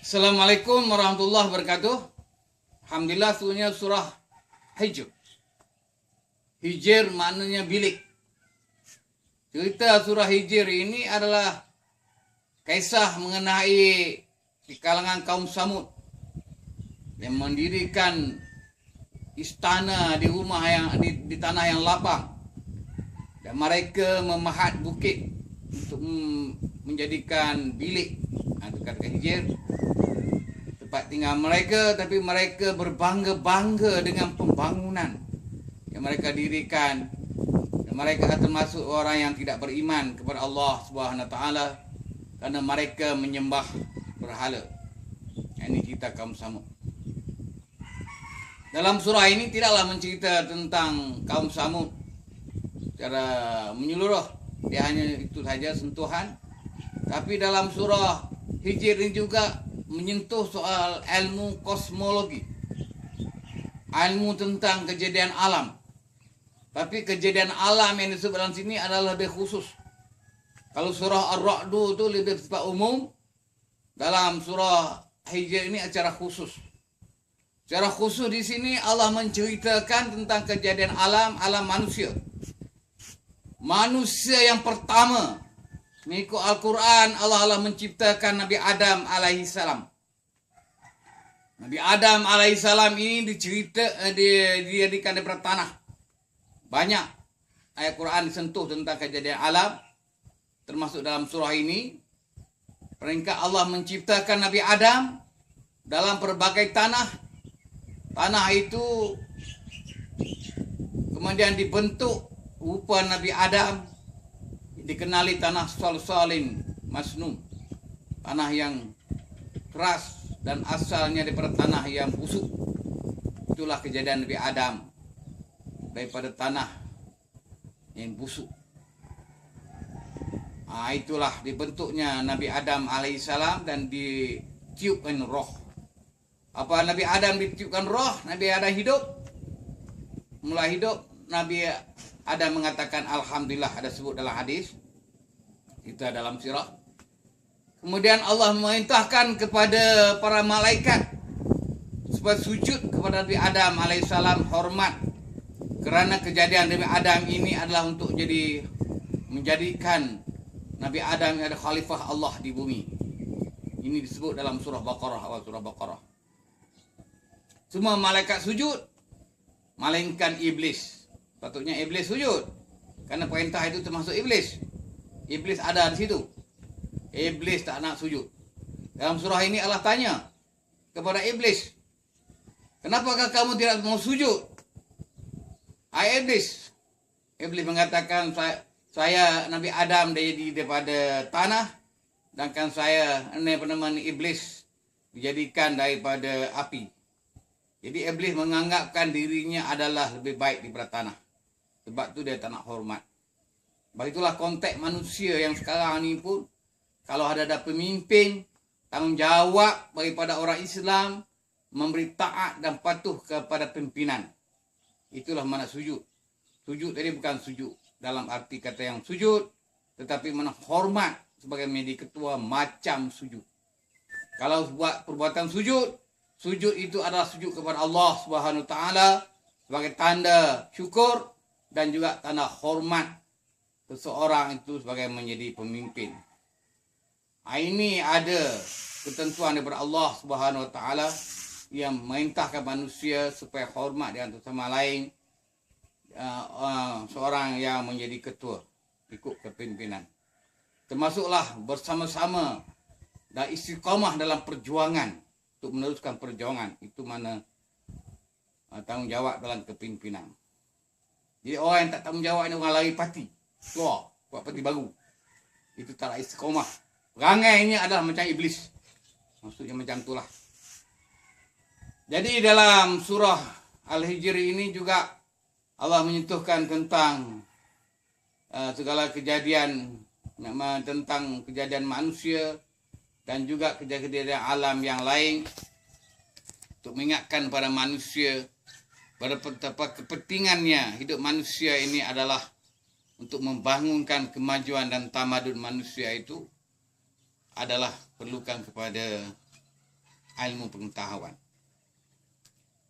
Assalamualaikum warahmatullahi wabarakatuh. Alhamdulillah, surahnya surah Hijr. Hijr maknanya bilik. Cerita surah Hijr ini adalah kisah mengenai di kalangan kaum Samud yang mendirikan istana di rumah yang di tanah yang lapang, dan mereka memahat bukit untuk menjadikan bilik. Itu kata Hijr, tempat tinggal mereka, tapi mereka berbangga-bangga dengan pembangunan yang mereka dirikan, dan mereka termasuk orang yang tidak beriman kepada Allah Subhanahu Wa Taala karena mereka menyembah berhala. Ini kita kaum Samud. Dalam surah ini tidaklah mencerita tentang kaum Samud secara menyeluruh, dia hanya itu saja sentuhan. Tapi dalam surah Hijr ini juga menyentuh soal ilmu kosmologi, ilmu tentang kejadian alam. Tapi kejadian alam yang disebut dalam sini adalah lebih khusus. Kalau surah Ar-Ra'd itu lebih bersifat umum, dalam surah Hijr ini acara khusus. Secara khusus di sini Allah menceritakan tentang kejadian alam manusia. Manusia yang pertama, mengikut Al-Quran, Allah menciptakan Nabi Adam alaihissalam. Nabi Adam alaihissalam ini dijadikan daripada tanah. Banyak ayat Quran disentuh tentang kejadian alam, termasuk dalam surah ini. Peringkat Allah menciptakan Nabi Adam dalam berbagai tanah. Tanah itu kemudian dibentuk rupa Nabi Adam, dikenali tanah salsalin masnun, tanah yang keras dan asalnya daripada tanah yang busuk. Itulah kejadian Nabi Adam, daripada tanah yang busuk. Itulah dibentuknya Nabi Adam alaihissalam dan ditiupkan roh. Apa Nabi Adam ditiupkan roh, Nabi Adam hidup. Mulai hidup, Nabi Adam mengatakan Alhamdulillah, ada sebut dalam hadis. Itu dalam sirah. Kemudian Allah memerintahkan kepada para malaikat supaya sujud kepada Nabi Adam alaihissalam, hormat. Kerana kejadian Nabi Adam ini adalah untuk menjadikan Nabi Adam yang ada khalifah Allah di bumi. Ini disebut dalam surah Baqarah, awal surah Baqarah. Semua malaikat sujud, melainkan iblis. Patutnya iblis sujud, karena perintah itu termasuk iblis. Iblis ada di situ. Iblis tak nak sujud. Dalam surah ini Allah tanya kepada iblis, kenapakah kamu tidak mau sujud? Hai iblis. Iblis mengatakan, saya Nabi Adam daripada tanah, sedangkan saya peneman iblis dijadikan daripada api. Jadi iblis menganggapkan dirinya adalah lebih baik daripada tanah. Sebab itu dia tak nak hormat. Begitulah konteks manusia yang sekarang ni pun, kalau ada pemimpin, tanggungjawab daripada orang Islam memberi taat dan patuh kepada pimpinan. Itulah mana sujud. Sujud tadi bukan sujud dalam arti kata yang sujud, tetapi mana hormat sebagai menjadi ketua macam sujud. Kalau buat perbuatan sujud, sujud itu adalah sujud kepada Allah Subhanahu Wa Taala sebagai tanda syukur dan juga tanda hormat seseorang itu sebagai menjadi pemimpin. Ini ada ketentuan daripada Allah Subhanahu Wa Taala yang memerintahkan manusia supaya hormat di antara sama lain seorang yang menjadi ketua ikut kepimpinan. Termasuklah bersama-sama dan istiqamah dalam perjuangan untuk meneruskan perjuangan. Itu mana tanggungjawab dalam kepimpinan. Jadi orang yang tak tanggungjawab ini orang lari parti, keluar buat parti baru. Itu tak istiqamah. Perangainya adalah macam iblis. Maksudnya macam itulah. Jadi dalam surah Al-Hijr ini juga Allah menyentuhkan tentang segala kejadian, tentang kejadian manusia dan juga kejadian alam yang lain, untuk mengingatkan pada manusia pada betapa kepentingannya hidup manusia ini adalah untuk membangunkan kemajuan dan tamadun manusia itu adalah perlukan kepada ilmu pengetahuan.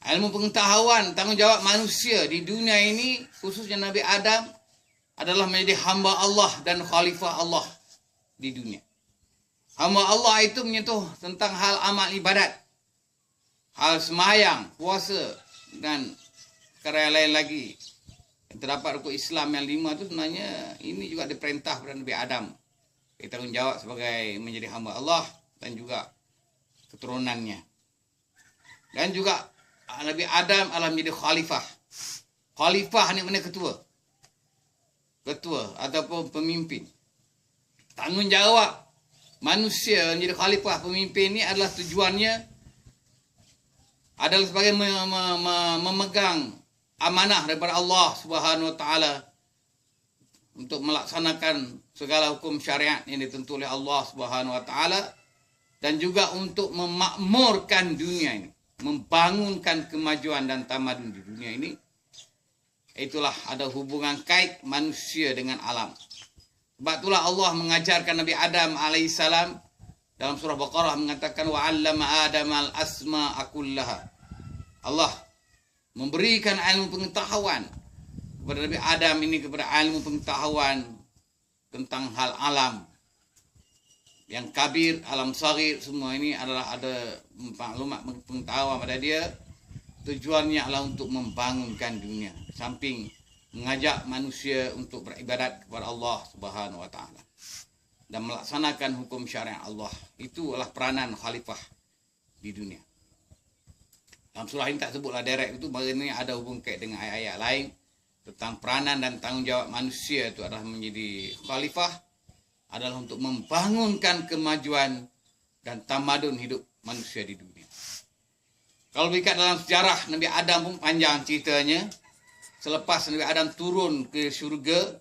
Ilmu pengetahuan, tanggungjawab manusia di dunia ini, khususnya Nabi Adam, adalah menjadi hamba Allah dan khalifah Allah di dunia. Hamba Allah itu menyentuh tentang hal amal ibadat, hal semayang, puasa, dan perkara yang lain lagi. Yang terdapat rukun Islam yang 5 itu sebenarnya ini juga diperintah kepada Nabi Adam. Dia tanggungjawab sebagai menjadi hamba Allah dan juga keturunannya. Dan juga Nabi Adam adalah menjadi khalifah. Khalifah ni mana ketua? Ketua ataupun pemimpin. Tanggungjawab manusia menjadi khalifah pemimpin ni adalah tujuannya adalah sebagai memegang amanah daripada Allah Subhanahu Wa Taala untuk melaksanakan segala hukum syariat yang ditentu oleh Allah Subhanahu Wa Taala dan juga untuk memakmurkan dunia ini, membangunkan kemajuan dan tamadun di dunia ini. Itulah ada hubungan kait manusia dengan alam. Sebab itulah Allah mengajarkan Nabi Adam alaihissalam dalam surah Baqarah mengatakan wa 'allama Adam al-asma'a kullaha. Allah memberikan ilmu pengetahuan kepada Nabi Adam ini, kepada ilmu pengetahuan tentang hal alam yang kabir, alam saghir, semua ini adalah ada maklumat pengetahuan pada dia. Tujuannya adalah untuk membangunkan dunia, samping mengajak manusia untuk beribadat kepada Allah Subhanahu Wa Taala dan melaksanakan hukum syariat Allah. Itu adalah peranan khalifah di dunia. Dalam surah ini tak sebutlah direct itu, bahagian ada hubung kait dengan ayat-ayat lain tentang peranan dan tanggungjawab manusia itu adalah menjadi khalifah, adalah untuk membangunkan kemajuan dan tamadun hidup manusia di dunia. Kalau berkat dalam sejarah Nabi Adam pun panjang ceritanya. Selepas Nabi Adam turun ke syurga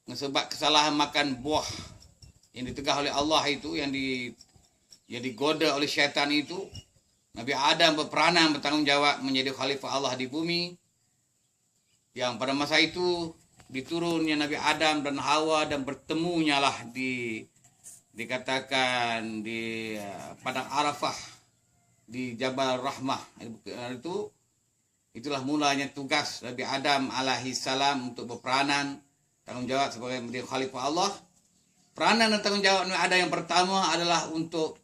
sebab kesalahan makan buah yang ditegah oleh Allah itu, yang digoda oleh syaitan itu, Nabi Adam berperanan bertanggungjawab menjadi khalifah Allah di bumi. Yang pada masa itu diturunnya Nabi Adam dan Hawa dan bertemunya lah dikatakan di padang Arafah di Jabal Rahmah itu. Itulah mulanya tugas Nabi Adam alaihi salam untuk berperanan tanggungjawab sebagai menjadi khalifah Allah. Peranan dan tanggungjawab Nabi Adam yang pertama adalah untuk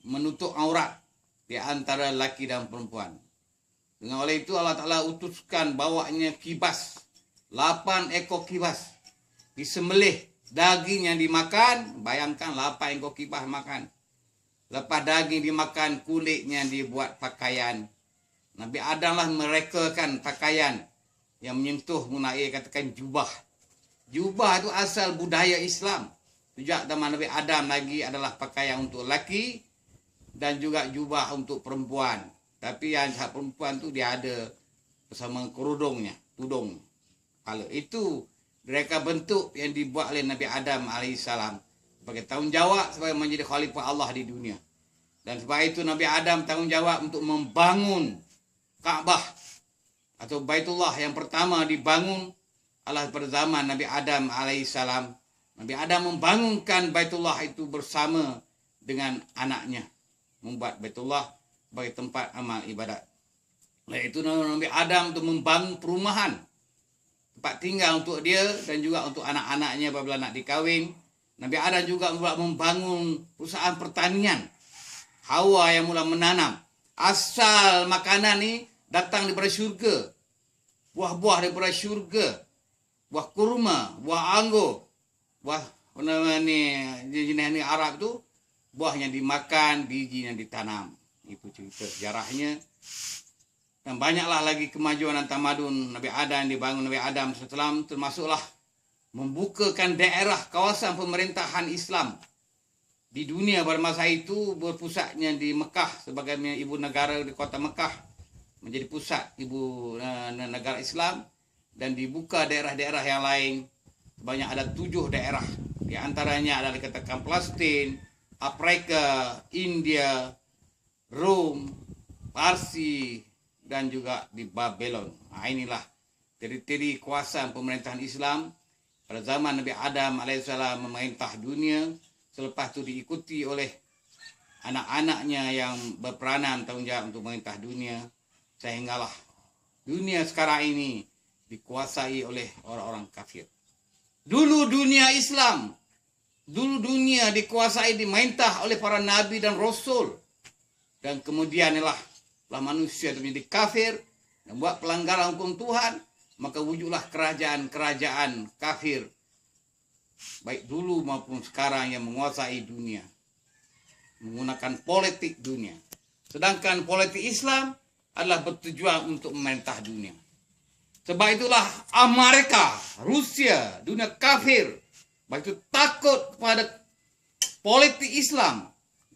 menutup aurat di antara laki dan perempuan. Dengan oleh itu Allah Ta'ala utuskan bawanya kibas, 8 ekor kibas disembelih, daging yang dimakan, bayangkan 8 ekor kibas makan. Lepas daging dimakan, kulitnya dibuat pakaian. Nabi Adam lah merekakan pakaian yang menyentuh mengenai katakan jubah. Jubah itu asal budaya Islam. Sejak zaman Nabi Adam lagi adalah pakaian untuk laki dan juga jubah untuk perempuan. Tapi yang perempuan tu dia ada bersama kerudungnya, tudung. Kalau itu mereka bentuk yang dibuat oleh Nabi Adam alaihissalam sebagai tanggungjawab sebagai menjadi khalifah Allah di dunia. Dan sebab itu Nabi Adam tanggungjawab untuk membangun Kaabah atau Baitullah yang pertama dibangun adalah pada zaman Nabi Adam alaihissalam. Nabi Adam membangunkan Baitullah itu bersama dengan anaknya, membuat Baitullah sebagai tempat amal ibadat. Oleh itu Nabi Adam untuk membangun perumahan, tempat tinggal untuk dia dan juga untuk anak-anaknya apabila nak dikahwin. Nabi Adam juga membangun perusahaan pertanian. Hawa yang mula menanam. Asal makanan ni datang daripada syurga. Buah-buah daripada syurga. Buah kurma, buah anggur, buah jenis ni Arab tu, buah yang dimakan, biji yang ditanam. Itu cerita sejarahnya. Dan banyaklah lagi kemajuan dan tamadun Nabi Adam yang dibangun Nabi Adam SAW, termasuklah membukakan daerah kawasan pemerintahan Islam di dunia pada masa itu, berpusatnya di Mekah sebagai ibu negara di kota Mekah, menjadi pusat ibu negara Islam, dan dibuka daerah-daerah yang lain. Banyak ada 7 daerah. Di antaranya adalah dikatakan Palestin, Afrika, India, Rom, Parsi, dan juga di Babylon. Nah, inilah teri-teri kuasa pemerintahan Islam pada zaman Nabi Adam alaihissalam memerintah dunia. Selepas itu diikuti oleh anak-anaknya yang berperanan tanggung jawab untuk memerintah dunia, sehinggalah dunia sekarang ini dikuasai oleh orang-orang kafir. Dulu dunia Islam, dulu dunia dikuasai, dimerintah oleh para nabi dan rasul. Dan kemudian lah manusia menjadi kafir dan buat pelanggaran hukum Tuhan, maka wujudlah kerajaan-kerajaan kafir, baik dulu maupun sekarang, yang menguasai dunia menggunakan politik dunia. Sedangkan politik Islam adalah bertujuan untuk memerintah dunia. Sebab itulah Amerika, Rusia, dunia kafir, baik itu takut kepada politik Islam.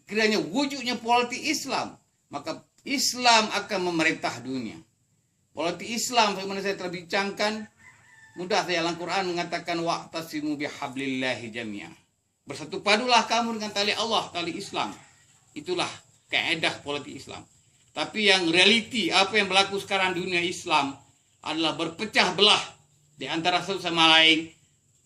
Kiranya wujudnya politik Islam, maka Islam akan memerintah dunia. Politik Islam, bagaimana saya telah bincangkan, mudah saya Al-Quran mengatakan wa'tasimu bihablillahi jami'ah. Bersatu padulah kamu dengan tali Allah, tali Islam. Itulah kaedah politik Islam. Tapi yang realiti, apa yang berlaku sekarang dunia Islam adalah berpecah belah di antara satu sama lain.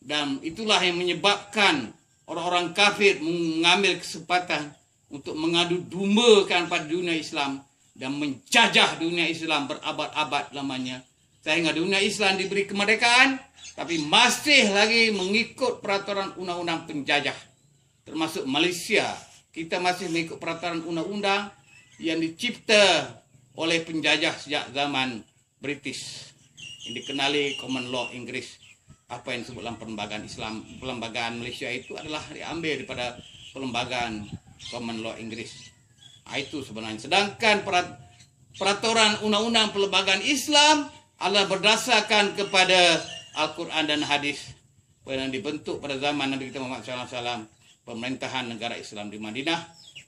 Dan itulah yang menyebabkan orang-orang kafir mengambil kesempatan untuk mengadu dombakan pada dunia Islam dan menjajah dunia Islam berabad-abad lamanya. Sehingga dunia Islam diberi kemerdekaan, tapi masih lagi mengikut peraturan undang-undang penjajah. Termasuk Malaysia, kita masih mengikut peraturan undang-undang yang dicipta oleh penjajah sejak zaman British, yang dikenali common law Inggris. Apa yang disebut dalam perlembagaan Islam, perlembagaan Malaysia itu adalah diambil daripada perlembagaan common law Inggris. Itu sebenarnya. Sedangkan peraturan undang-undang perlembagaan Islam adalah berdasarkan kepada Al-Quran dan hadis yang dibentuk pada zaman Nabi kita Muhammad SAW, pemerintahan negara Islam di Madinah,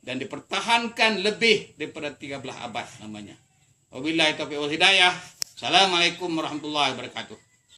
dan dipertahankan lebih daripada 13 abad namanya. Wabillahi taufiq wal hidayah. Assalamualaikum warahmatullahi wabarakatuh.